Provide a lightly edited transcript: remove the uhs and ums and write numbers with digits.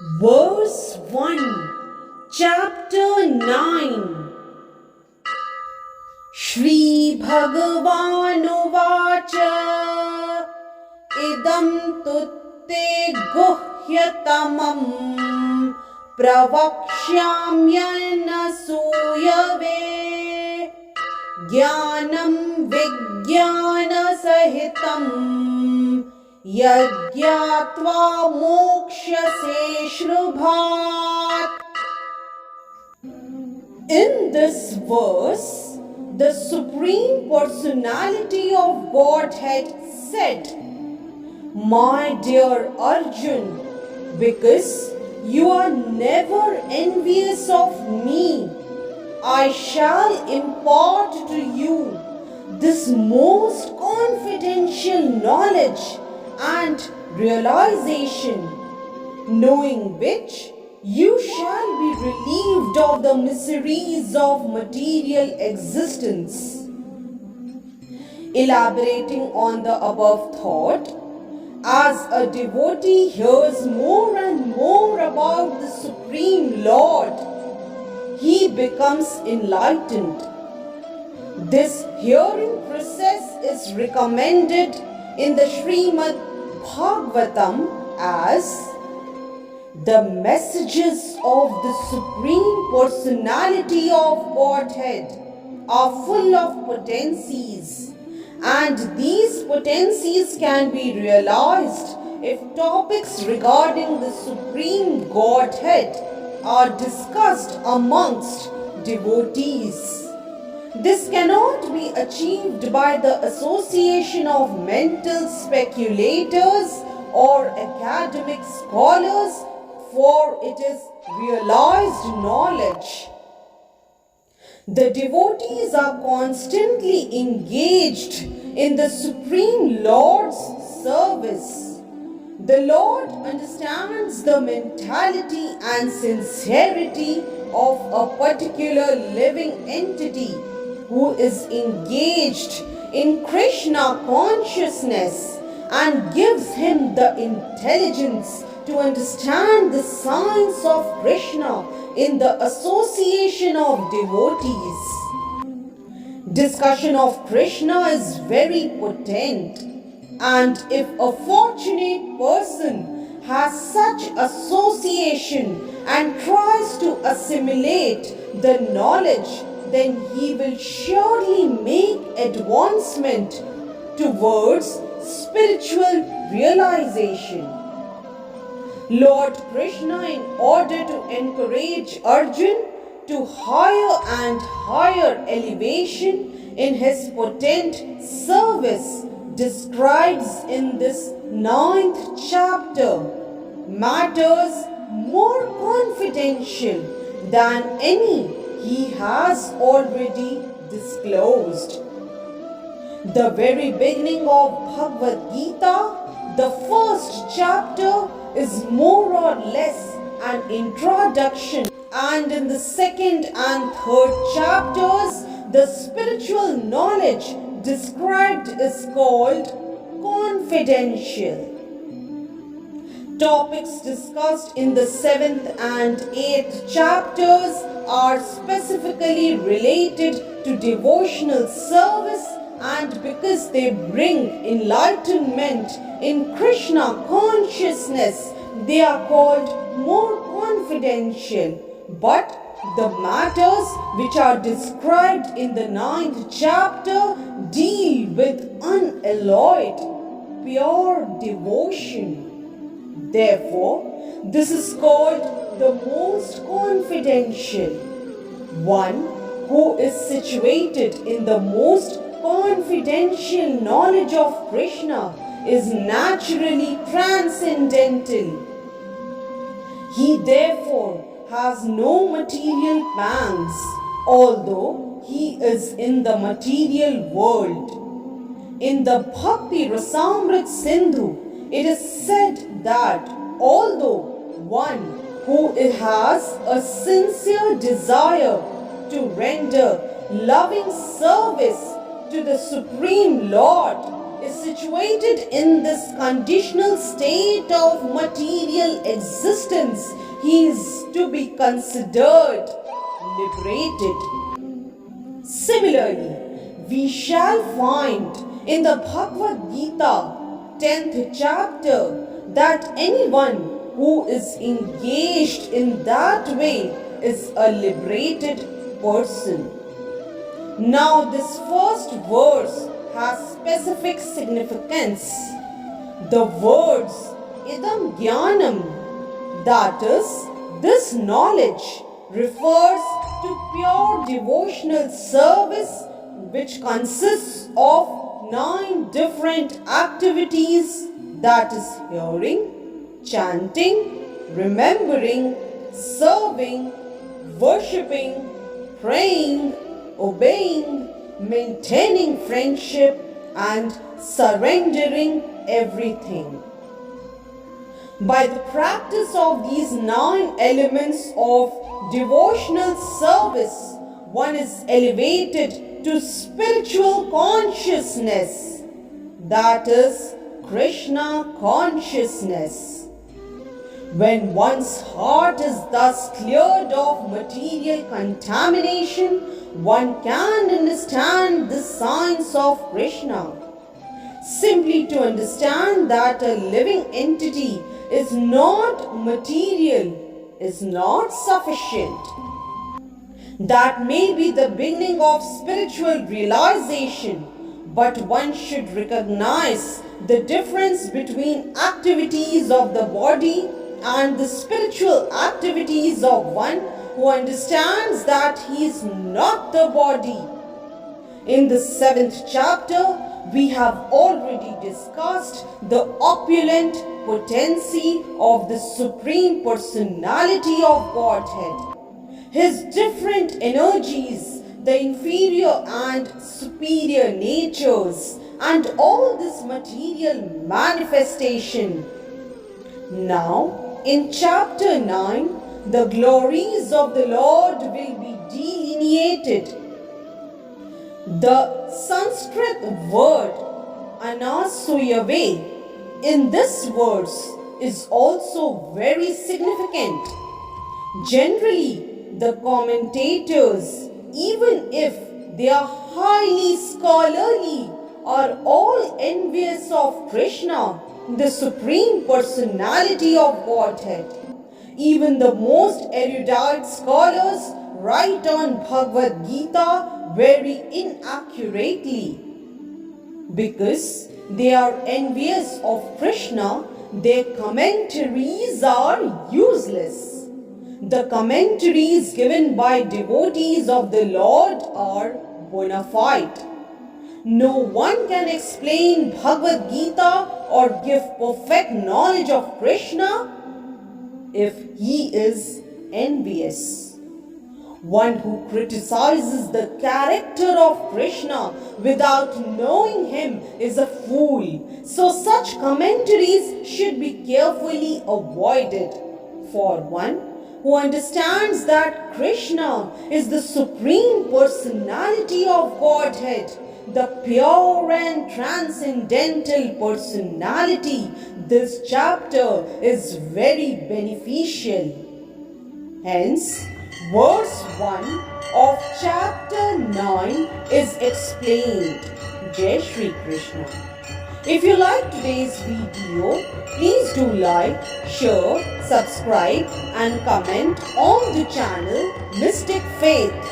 Verse 1, Chapter 9. Shri Bhagavanuvacha idam tutte guhyatamam pravakshyamyana suyave jnanam vijnana sahitam yajñātvā mokṣase śrubhāt. In this verse, the Supreme Personality of Godhead said, "My dear Arjun, because you are never envious of me, I shall impart to you this most confidential knowledge and realization, knowing which you shall be relieved of the miseries of material existence." Elaborating on the above thought, as a devotee hears more and more about the Supreme Lord, he becomes enlightened. This hearing process is recommended in the Srimad Bhagavatam as the messages of the Supreme Personality of Godhead are full of potencies, and these potencies can be realized if topics regarding the Supreme Godhead are discussed amongst devotees. This cannot be achieved by the association of mental speculators or academic scholars, for it is realized knowledge. The devotees are constantly engaged in the Supreme Lord's service. The Lord understands the mentality and sincerity of a particular living entity who is engaged in Krishna consciousness and gives him the intelligence to understand the signs of Krishna in the association of devotees. Discussion of Krishna is very potent, and if a fortunate person has such association and tries to assimilate the knowledge, then he will surely make advancement towards spiritual realization. Lord Krishna, in order to encourage Arjun to higher and higher elevation in his potent service, describes in this 9th chapter matters more confidential than any he has already disclosed. The very beginning of Bhagavad Gita, the first chapter, is more or less an introduction, and in the second and third chapters, the spiritual knowledge described is called confidential. Topics discussed in the 7th and 8th chapters are specifically related to devotional service, and because they bring enlightenment in Krishna consciousness, they are called more confidential. But the matters which are described in the 9th chapter deal with unalloyed, pure devotion. Therefore, this is called the most confidential. One who is situated in the most confidential knowledge of Krishna is naturally transcendental. He therefore has no material pangs, although he is in the material world. In the Bhakti Rasamrit Sindhu, it is said that although one who has a sincere desire to render loving service to the Supreme Lord is situated in this conditional state of material existence, he is to be considered liberated. Similarly, we shall find in the Bhagavad Gita, 10th chapter, that anyone who is engaged in that way is a liberated person. Now, this first verse has specific significance. The words idam jnanam, that is, this knowledge, refers to pure devotional service which consists of 9 different activities, that is, hearing, chanting, remembering, serving, worshipping, praying, obeying, maintaining friendship, and surrendering everything. By the practice of these 9 elements of devotional service, one is elevated to spiritual consciousness, that is, Krishna consciousness. When one's heart is thus cleared of material contamination, one can understand the signs of Krishna. Simply to understand that a living entity is not material is not sufficient. That may be the beginning of spiritual realization, but one should recognize the difference between activities of the body and the spiritual activities of one who understands that he is not the body. In the 7th chapter, we have already discussed the opulent potency of the Supreme Personality of Godhead. His different energies, the inferior and superior natures, and all this material manifestation. Now, in chapter 9, the glories of the Lord will be delineated. The Sanskrit word anasuyave in this verse is also very significant. Generally, the commentators, even if they are highly scholarly, are all envious of Krishna, the Supreme Personality of Godhead. Even the most erudite scholars write on Bhagavad Gita very inaccurately. Because they are envious of Krishna, their commentaries are useless. The commentaries given by devotees of the Lord are bona fide. No one can explain Bhagavad Gita or give perfect knowledge of Krishna if he is envious. One who criticizes the character of Krishna without knowing him is a fool. So such commentaries should be carefully avoided. For one who understands that Krishna is the Supreme Personality of Godhead, the pure and transcendental personality, this chapter is very beneficial. Hence, verse 1 of chapter 9 is explained. Jai Shri Krishna. If you like today's video, please do like, share, subscribe and comment on the channel Mystic Faith.